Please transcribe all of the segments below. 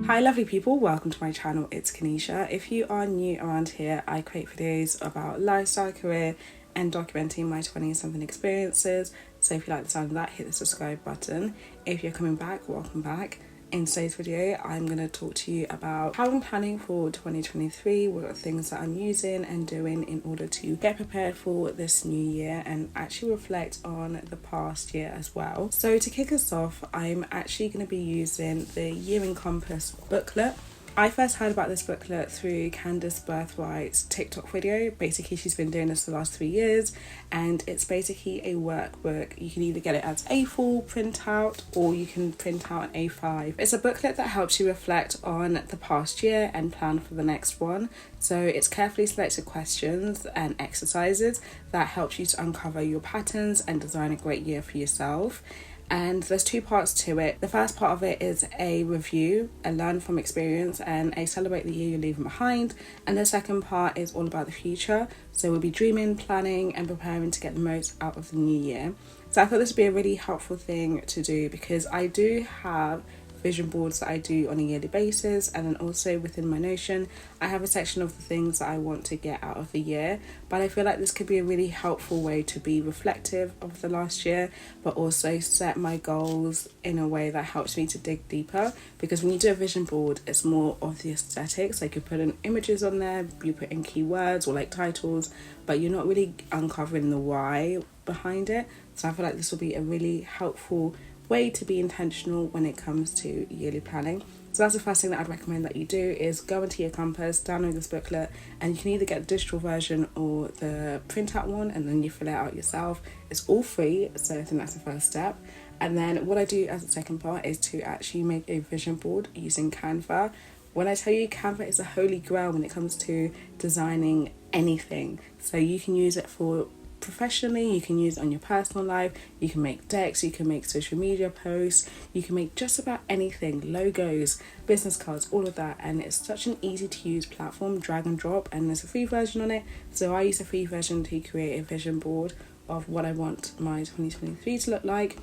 Hi lovely people, welcome to my channel, it's Kanisha. If you are new around here, I create videos about lifestyle, career and documenting my 20-something experiences. So if you like the sound of that, hit the subscribe button. If you're coming back, welcome back. In today's video, I'm going to talk to you about how I'm planning for 2023, what are things that I'm using and doing in order to get prepared for this new year and actually reflect on the past year as well. So to kick us off, I'm actually going to be using the Year in Compass booklet. I first heard about this booklet through Candace Birthwright's TikTok video. Basically, she's been doing this for the last 3 years, and it's basically a workbook. You can either get it as A4 printout or you can print out an A5. It's a booklet that helps you reflect on the past year and plan for the next one. So it's carefully selected questions and exercises that helps you to uncover your patterns and design a great year for yourself. And there's two parts to it. The first part of it is a review, a learn from experience, and a celebrate the year you're leaving behind. And the second part is all about the future. So we'll be dreaming, planning, and preparing to get the most out of the new year. So I thought this would be a really helpful thing to do because I do have vision boards that I do on a yearly basis, and then also within my Notion I have a section of the things that I want to get out of the year. But I feel like this could be a really helpful way to be reflective of the last year, but also set my goals in a way that helps me to dig deeper, because when you do a vision board it's more of the aesthetics. Like you put in images on there, you put in keywords or like titles, but you're not really uncovering the why behind it. So I feel like this will be a really helpful way to be intentional when it comes to yearly planning. So that's the first thing that I'd recommend that you do, is go into your Compass, download this booklet, and you can either get the digital version or the printout one, and then you fill it out yourself. It's all free, so I think that's the first step. And then what I do as a second part is to actually make a vision board using Canva. When I tell you, Canva is a holy grail when it comes to designing anything. So you can use it for professionally, you can use it on your personal life, you can make decks, you can make social media posts, you can make just about anything, logos, business cards, all of that. And it's such an easy to use platform, drag and drop, and there's a free version on it. So I use a free version to create a vision board of what I want my 2023 to look like.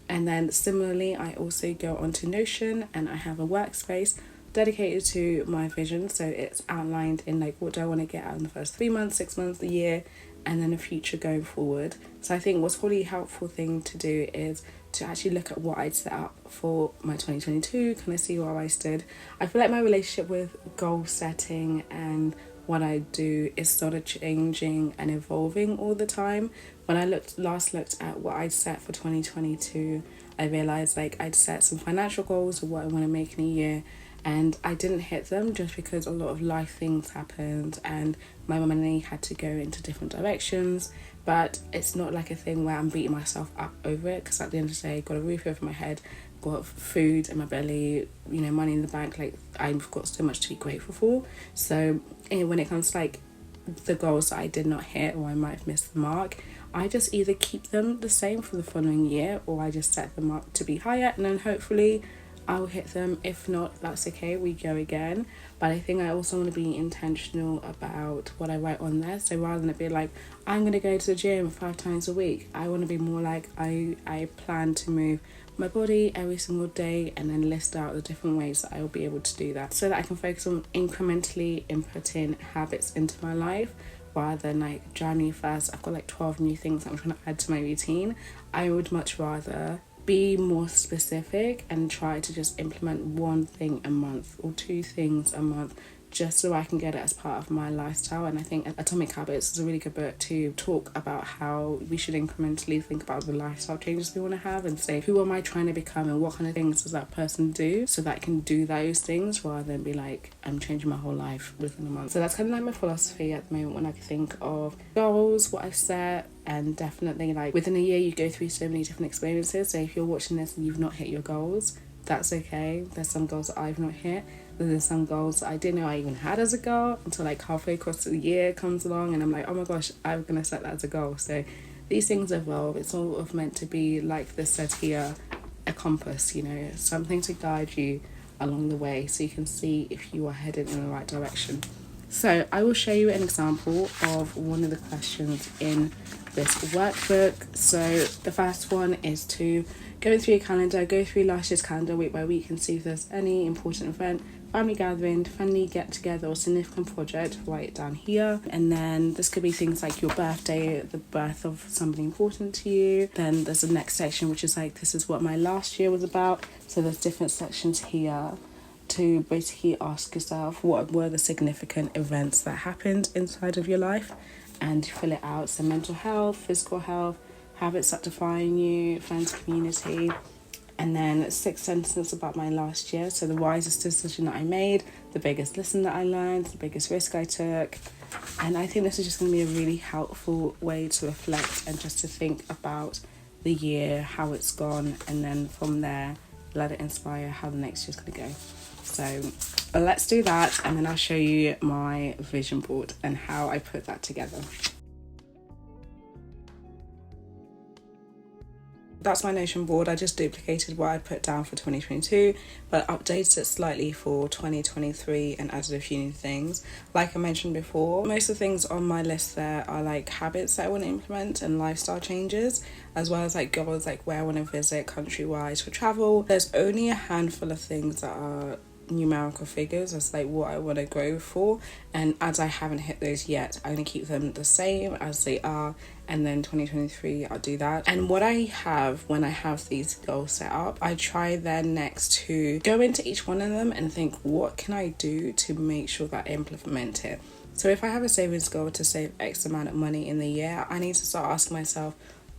And then similarly, I also go onto Notion and I have a workspace dedicated to my vision. So it's outlined in like, what do I want to get out in the first 3 months, 6 months, the year, and then a future going forward. So I think what's probably a helpful thing to do is to actually look at what I'd set up for my 2022, kind of see where I stood. I feel like my relationship with goal setting and what I do is sort of changing and evolving all the time. When I last looked at what I'd set for 2022, I realised like I'd set some financial goals of what I want to make in a year, and I didn't hit them just because a lot of life things happened and my mum and I had to go into different directions. But it's not like a thing where I'm beating myself up over it, because at the end of the day, I've got a roof over my head, got food in my belly, you know, money in the bank. Like I've got so much to be grateful for. So when it comes to like the goals that I did not hit or I might have missed the mark, I just either keep them the same for the following year, or I just set them up to be higher, and then hopefully I'll hit them. If not, that's okay, we go again. But I think I also want to be intentional about what I write on there. So rather than it be like, I'm going to go to the gym 5 times a week, I want to be more like, I plan to move my body every single day, and then list out the different ways that I will be able to do that, so that I can focus on incrementally inputting habits into my life, rather than like January 1st, I've got like 12 new things that I'm trying to add to my routine. I would much rather be more specific and try to just implement 1 thing a month or 2 things a month, just so I can get it as part of my lifestyle. And I think Atomic Habits is a really good book to talk about how we should incrementally think about the lifestyle changes we want to have, and say, who am I trying to become and what kind of things does that person do, so that I can do those things rather than be like, I'm changing my whole life within a month. So that's kind of like my philosophy at the moment when I think of goals, what I've set. And definitely like within a year you go through so many different experiences. So if you're watching this and you've not hit your goals, that's okay. There's some goals that I've not hit. There's some goals that I didn't know I even had as a goal until like halfway across the year comes along and I'm like, oh my gosh, I'm gonna set that as a goal. So these things evolve. It's all of meant to be, like this says here, a compass, you know, something to guide you along the way so you can see if you are headed in the right direction. So I will show you an example of one of the questions in this workbook. So the first one is to go through your calendar, go through last year's calendar week by week and see if there's any important event, family gathering, family get together or significant project, write it down here. And then this could be things like your birthday, the birth of somebody important to you. Then there's the next section which is like, this is what my last year was about. So there's different sections here to basically ask yourself what were the significant events that happened inside of your life, and fill it out. So mental health, physical health, habits that define you, friends, community. And then 6 sentences about my last year. So the wisest decision that I made, the biggest lesson that I learned, the biggest risk I took. And I think this is just going to be a really helpful way to reflect and just to think about the year, how it's gone, and then from there let it inspire how the next year's going to go. So let's do that, and then I'll show you my vision board and how I put that together. That's my Notion board. I just duplicated what I put down for 2022, but updated it slightly for 2023 and added a few new things. Like I mentioned before, most of the things on my list there are like habits that I want to implement and lifestyle changes, as well as like goals like where I want to visit country-wise for travel. There's only a handful of things that are numerical figures as like what I want to go for, and as I haven't hit those yet, I'm going to keep them the same as they are, and then 2023 I'll do that. And what I have when I have these goals set up, I try then next to go into each one of them and think, what can I do to make sure that I implement it? So if I have a savings goal to save X amount of money in the year, I need to start asking myself,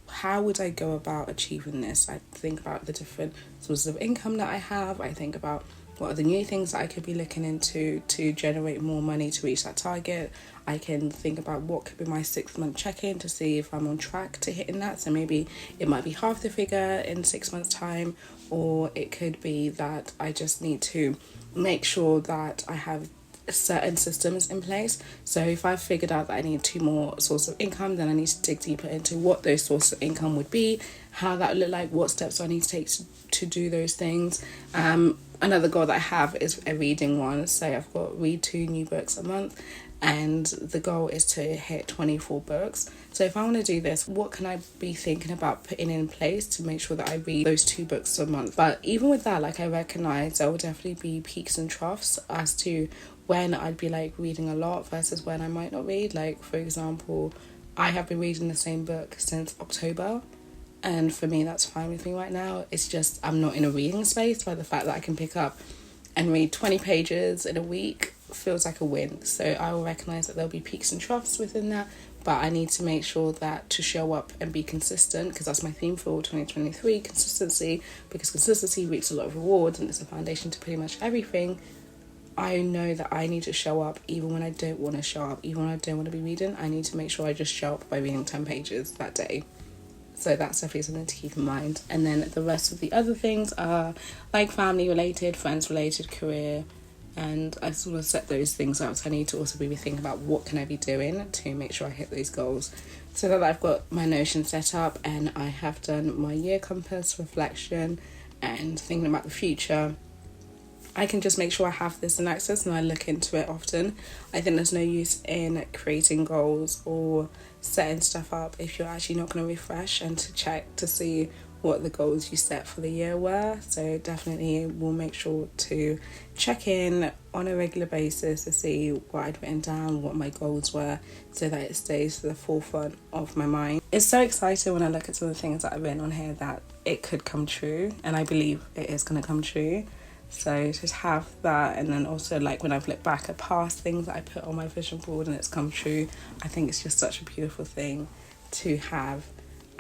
how would I go about achieving this? I think about the different sources of income that I have. I think about what are the new things that I could be looking into to generate more money to reach that target. I can think about what could be my 6-month check-in to see if I'm on track to hitting that. So maybe it might be half the figure in 6 months' time, or it could be that I just need to make sure that I have certain systems in place. So if I've figured out that I need 2 more sources of income, then I need to dig deeper into what those sources of income would be, how that would look like, what steps do I need to take to do those things. Another goal that I have is a reading one. So I've got read 2 new books a month, and the goal is to hit 24 books. So if I want to do this, what can I be thinking about putting in place to make sure that I read those 2 books a month? But even with that, like I recognize there will definitely be peaks and troughs as to when I'd be like reading a lot versus when I might not read. Like for example, I have been reading the same book since October, and for me that's fine with me right now. It's just I'm not in a reading space, but the fact that I can pick up and read 20 pages in a week feels like a win. So I will recognize that there'll be peaks and troughs within that, but I need to make sure that to show up and be consistent, because that's my theme for 2023, consistency, because consistency reaps a lot of rewards and it's a foundation to pretty much everything. I know that I need to show up even when I don't want to show up, even when I don't want to be reading. I need to make sure I just show up by reading 10 pages that day. So that's definitely something to keep in mind. And then the rest of the other things are like family related, friends related, career, and I sort of set those things out. So I need to also be thinking about what can I be doing to make sure I hit those goals. So that I've got my Notion set up and I have done my year compass reflection and thinking about the future, I can just make sure I have this in access and I look into it often. I think there's no use in creating goals or setting stuff up if you're actually not going to refresh and to check to see what the goals you set for the year were. So definitely we'll make sure to check in on a regular basis to see what I'd written down, what my goals were, so that it stays to the forefront of my mind. It's so exciting when I look at some of the things that I've written on here that it could come true, and I believe it is going to come true. So just have that, and then also like when I've looked back at past things that I put on my vision board and it's come true, I think it's just such a beautiful thing to have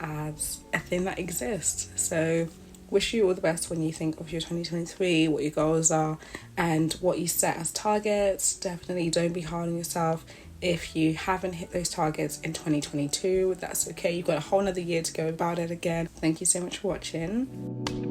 as a thing that exists. So wish you all the best when you think of your 2023, what your goals are and what you set as targets. Definitely don't be hard on yourself if you haven't hit those targets in 2022. That's okay, you've got a whole nother year to go about it again. Thank you so much for watching.